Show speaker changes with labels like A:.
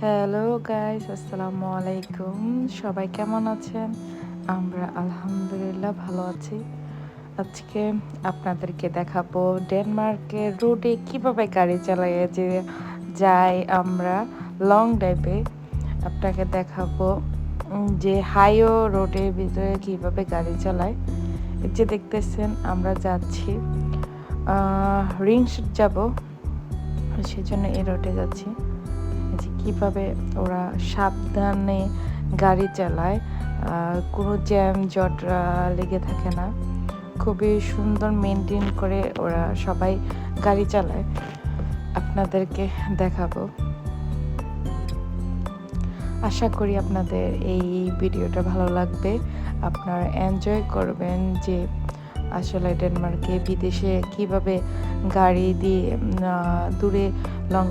A: Hello guys, আসসালামু আলাইকুম। সবাই কেমন আছেন? আমরা আলহামদুলিল্লাহ ভালো আছি। আজকে আপনাদেরকে দেখাবো ডেনমার্কের রোডে কিভাবে গাড়ি চালাইয়ে যে যাই আমরা লং ড্রাইভে। আপনাকে দেখাবো যে হাইও রোডের ভিতরে কিভাবে গাড়ি চালায়। এই যে দেখতেছেন আমরা যাচ্ছি রিংস যাব, সেজন্য এই রোডে যাচ্ছি। যে কীভাবে ওরা সাবধানে গাড়ি চালায়, কোনো জ্যাম জট লেগে থাকে না, খুবই সুন্দর মেনটেন করে ওরা সবাই গাড়ি চালায়। আপনাদেরকে দেখাবো। আশা করি আপনাদের এই ভিডিওটা ভালো লাগবে, আপনারা এনজয় করবেন যে আসলে ডেনমার্কে বিদেশে কিভাবে গাড়ি দিয়ে দূরে লং